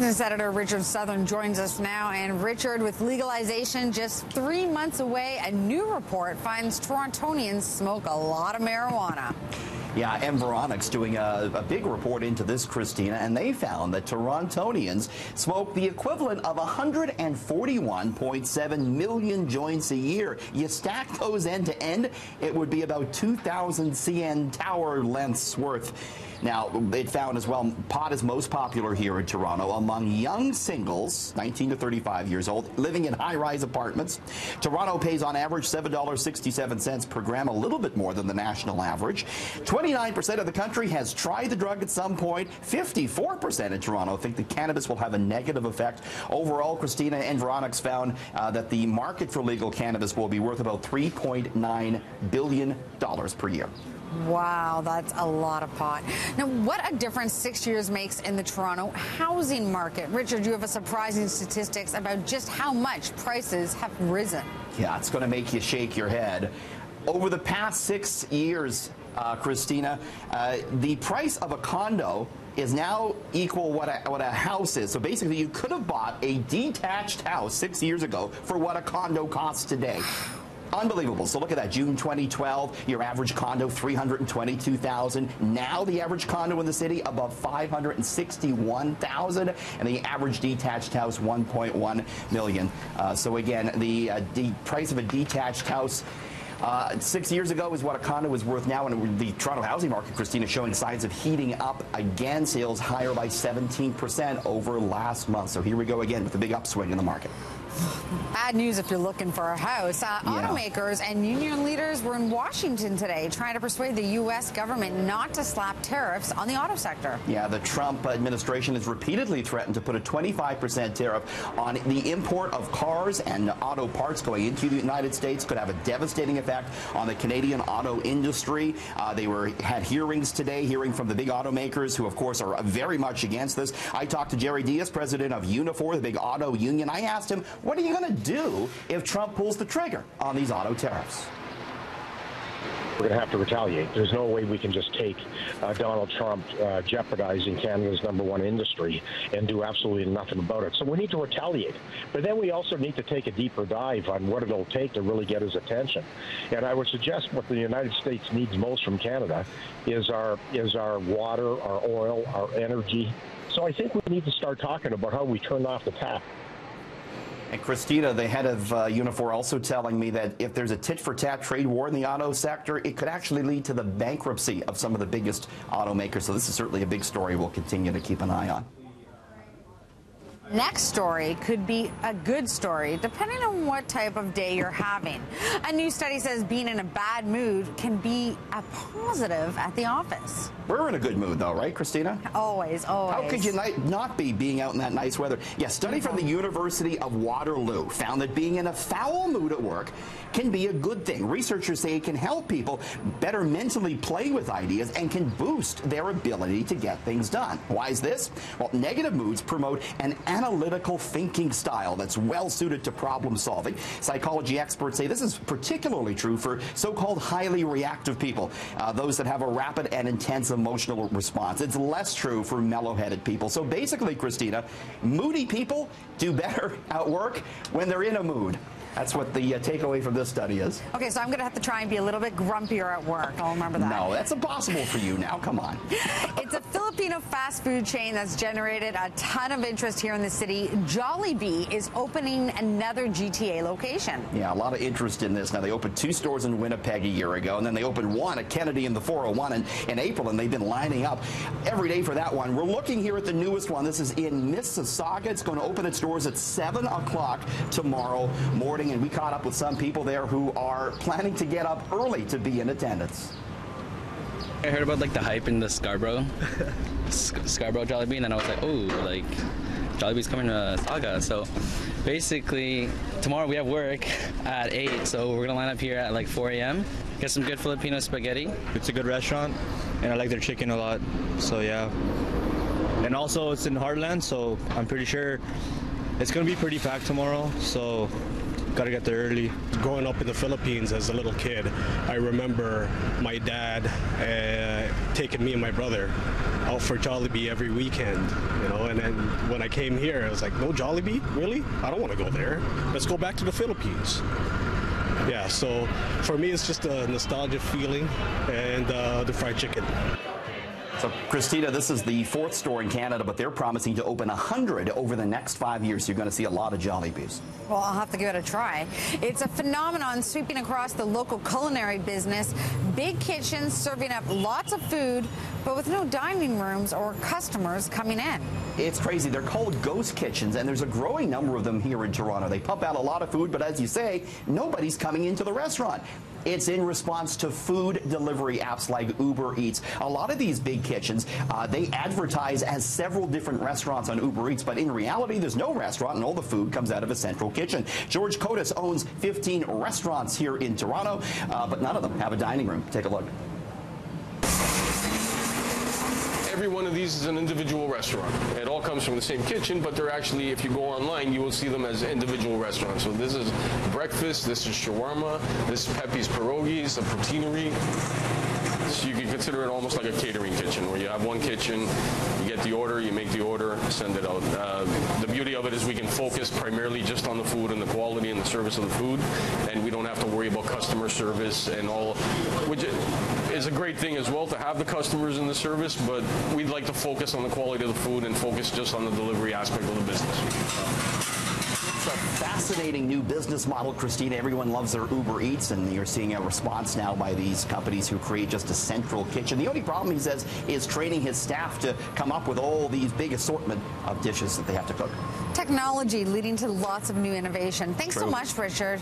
Business editor Richard Southern joins us now. And Richard, with legalization just 3 months away, a new report finds Torontonians smoke a lot of marijuana. Yeah, Environics doing a big report into this, Christina, and they found that Torontonians smoke the equivalent of 141.7 million joints a year. You stack those end to end, it would be about 2,000 CN tower lengths worth. Now, it found as well, pot is most popular here in Toronto among young singles, 19 to 35 years old, living in high-rise apartments. Toronto pays on average $7.67 per gram, a little bit more than the national average. 29% of the country has tried the drug at some point. 54% in Toronto think that cannabis will have a negative effect. Overall, Christina, Environics found that the market for legal cannabis will be worth about $3.9 billion per year. Wow, that's a lot of pot. Now, what a difference 6 years makes in the Toronto housing market. Richard, you have a surprising statistics about just how much prices have risen. Yeah, it's going to make you shake your head. Over the past 6 years, Christina, the price of a condo is now equal what a house is. So basically, you could have bought a detached house 6 years ago for what a condo costs today. Unbelievable. So look at that. June 2012, your average condo, $322,000. Now the average condo in the city above $561,000, and the average detached house, $1.1 million. So again, the price of a detached house 6 years ago is what a condo was worth now, and the Toronto housing market, Christina, showing signs of heating up again. Sales higher by 17% over last month. So here we go again with a big upswing in the market. Bad news if you're looking for a house. Automakers and union leaders were in Washington today trying to persuade the U.S. government not to slap tariffs on the auto sector. Yeah, the Trump administration has repeatedly threatened to put a 25% tariff on the import of cars and auto parts going into the United States. Could have a devastating effect on the Canadian auto industry. They had hearings today, hearing from the big automakers who, of course, are very much against this. I talked to Jerry Diaz, president of Unifor, the big auto union. I asked him, what are you going to do if Trump pulls the trigger on these auto tariffs? We're going to have to retaliate. There's no way we can just take Donald Trump jeopardizing Canada's #1 industry and do absolutely nothing about it. So we need to retaliate. But then we also need to take a deeper dive on what it'll take to really get his attention. And I would suggest what the United States needs most from Canada is our water, our oil, our energy. So I think we need to start talking about how we turn off the tap. And Christina, the head of Unifor, also telling me that if there's a tit-for-tat trade war in the auto sector, it could actually lead to the bankruptcy of some of the biggest automakers. So this is certainly a big story we'll continue to keep an eye on. Next story could be a good story, depending on what type of day you're having. A new study says being in a bad mood can be a positive at the office. We're in a good mood, though, right, Christina? Always, always. How could you not be being out in that nice weather? Yeah, a study from the University of Waterloo found that being in a foul mood at work can be a good thing. Researchers say it can help people better mentally play with ideas and can boost their ability to get things done. Why is this? Well, negative moods promote an analytical thinking style that's well suited to problem solving. Psychology experts say this is particularly true for so-called highly reactive people, those that have a rapid and intense emotional response. It's less true for mellow-headed people. So basically, Christina, moody people do better at work when they're in a mood. That's what the takeaway from this study is. Okay, so I'm going to have to try and be a little bit grumpier at work. I'll remember that. No, that's impossible for you now. Come on. It's a Filipino fast food chain that's generated a ton of interest here in the city. Jollibee is opening another GTA location. Yeah, a lot of interest in this. Now, they opened 2 stores in Winnipeg a year ago, and then they opened one at Kennedy in the 401 in April, and they've been lining up every day for that one. We're looking here at the newest one. This is in Mississauga. It's going to open its doors at 7 o'clock tomorrow morning. And we caught up with some people there who are planning to get up early to be in attendance. I heard about like the hype in the Scarborough Jollibee, and then I was like, oh, like Jollibee's coming to Saga. So basically, tomorrow we have work at 8, so we're gonna line up here at like 4 a.m. Get some good Filipino spaghetti. It's a good restaurant, and I like their chicken a lot. So yeah, and also it's in Heartland, so I'm pretty sure it's gonna be pretty packed tomorrow. So. Gotta get there early. Growing up in the Philippines as a little kid, I remember my dad taking me and my brother out for Jollibee every weekend, you know. And then when I came here, I was like, no Jollibee? Really? I don't want to go there. Let's go back to the Philippines. Yeah, so for me, it's just a nostalgia feeling and the fried chicken. So, Christina, this is the 4th store in Canada, but they're promising to open 100 over the next 5 years. So you're going to see a lot of Jollibees. Well, I'll have to give it a try. It's a phenomenon sweeping across the local culinary business. Big kitchens serving up lots of food, but with no dining rooms or customers coming in. It's crazy. They're called ghost kitchens, and there's a growing number of them here in Toronto. They pump out a lot of food, but as you say, nobody's coming into the restaurant. It's in response to food delivery apps like Uber Eats. A lot of these big kitchens, they advertise as several different restaurants on Uber Eats, but in reality, there's no restaurant, and all the food comes out of a central kitchen. George Kotis owns 15 restaurants here in Toronto, but none of them have a dining room. Take a look. Every one of these is an individual restaurant. It all comes from the same kitchen, but they're actually, if you go online, you will see them as individual restaurants. So this is breakfast, this is shawarma, this is Pepe's Pierogies, a protein-ery. So you can consider it almost like a catering kitchen, where you have one kitchen, you get the order, you make the order, send it out. The beauty of it is we can focus primarily just on the food and the quality and the service of the food, and we don't have to worry about customer service and all, which is a great thing as well to have the customers in the service, but we'd like to focus on the quality of the food and focus just on the delivery aspect of the business. It's a fascinating new business model, Christina. Everyone loves their Uber Eats, and you're seeing a response now by these companies who create just a central kitchen. The only problem, he says, is training his staff to come up with all these big assortment of dishes that they have to cook. Technology leading to lots of new innovation. Thanks so much, Richard.